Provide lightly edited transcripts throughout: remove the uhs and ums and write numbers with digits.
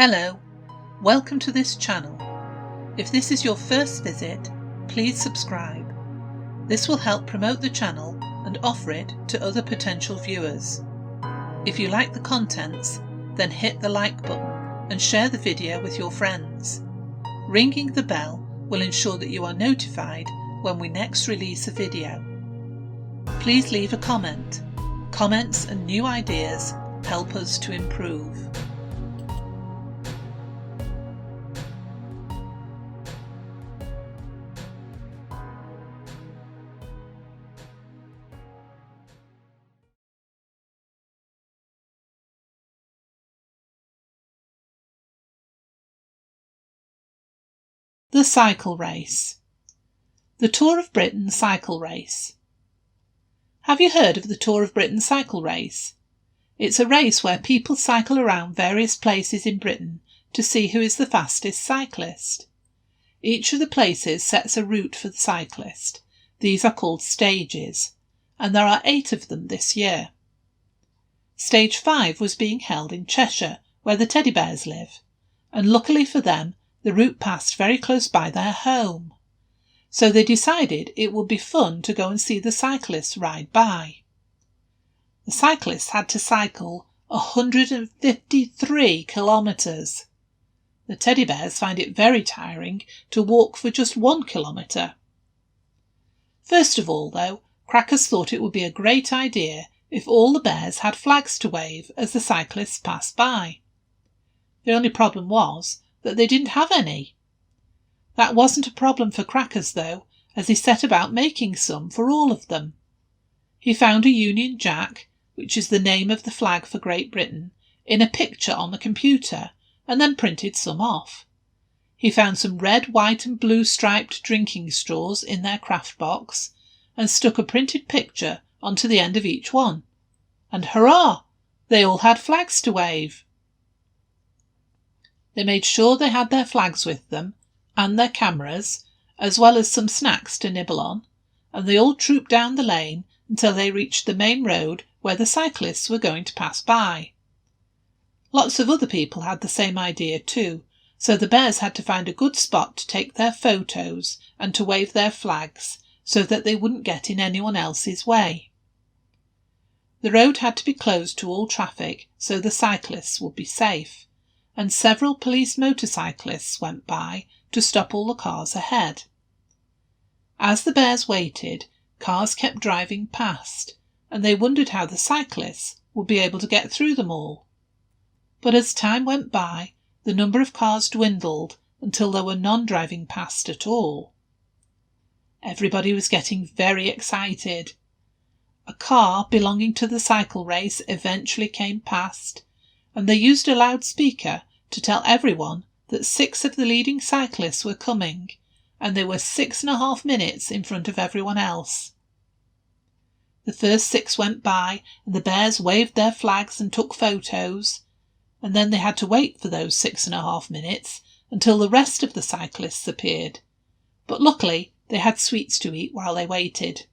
Hello, welcome to this channel. If this is your first visit, please subscribe. This will help promote the channel and offer it to other potential viewers. If you like the contents, then hit the like button and share the video with your friends. Ringing the bell will ensure that you are notified when we next release a video. Please leave a comment. Comments and new ideas help us to improve. The cycle race. The Tour of Britain cycle race. Have you heard of the Tour of Britain cycle race? It's a race where people cycle around various places in Britain to see who is the fastest cyclist. Each of the places sets a route for the cyclist. These are called stages, and there are 8 of them this year. Stage 5 was being held in Cheshire, where the teddy bears live, and luckily for them, the route passed very close by their home. So they decided it would be fun to go and see the cyclists ride by. The cyclists had to cycle 153 kilometres. The teddy bears find it very tiring to walk for just 1 kilometre. First of all, though, Crackers thought it would be a great idea if all the bears had flags to wave as the cyclists passed by. The only problem was that they didn't have any. That wasn't a problem for Crackers, though, as he set about making some for all of them. He found a Union Jack, which is the name of the flag for Great Britain, in a picture on the computer, and then printed some off. He found some red, white and blue striped drinking straws in their craft box, and stuck a printed picture onto the end of each one. And hurrah! They all had flags to wave. They made sure they had their flags with them, and their cameras, as well as some snacks to nibble on, and they all trooped down the lane until they reached the main road where the cyclists were going to pass by. Lots of other people had the same idea too, so the bears had to find a good spot to take their photos and to wave their flags so that they wouldn't get in anyone else's way. The road had to be closed to all traffic so the cyclists would be safe, and several police motorcyclists went by to stop all the cars ahead. As the bears waited, cars kept driving past, and they wondered how the cyclists would be able to get through them all. But as time went by, the number of cars dwindled until there were none driving past at all. Everybody was getting very excited. A car belonging to the cycle race eventually came past, and they used a loudspeaker to tell everyone that 6 of the leading cyclists were coming, and they were 6.5 minutes in front of everyone else. The first 6 went by, and the bears waved their flags and took photos, and then they had to wait for those 6.5 minutes until the rest of the cyclists appeared, but luckily they had sweets to eat while they waited.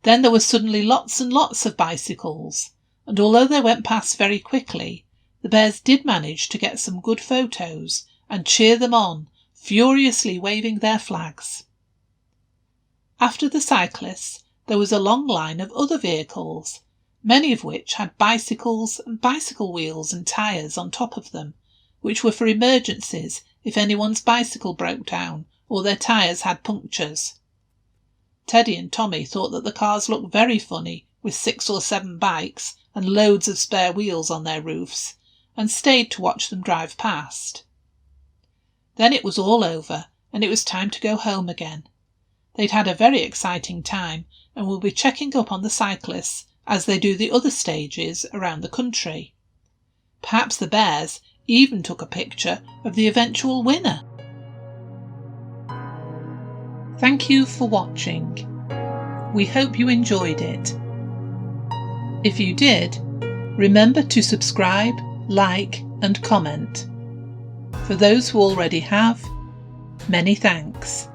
Then there were suddenly lots and lots of bicycles, and although they went past very quickly, the bears did manage to get some good photos and cheer them on, furiously waving their flags. After the cyclists, there was a long line of other vehicles, many of which had bicycles and bicycle wheels and tyres on top of them, which were for emergencies if anyone's bicycle broke down or their tyres had punctures. Teddy and Tommy thought that the cars looked very funny with 6 or 7 bikes and loads of spare wheels on their roofs, and stayed to watch them drive past. Then it was all over, and it was time to go home again. They'd had a very exciting time, and will be checking up on the cyclists as they do the other stages around the country. Perhaps the bears even took a picture of the eventual winner. Thank you for watching. We hope you enjoyed it. If you did, remember to subscribe, like and comment. For those who already have, many thanks.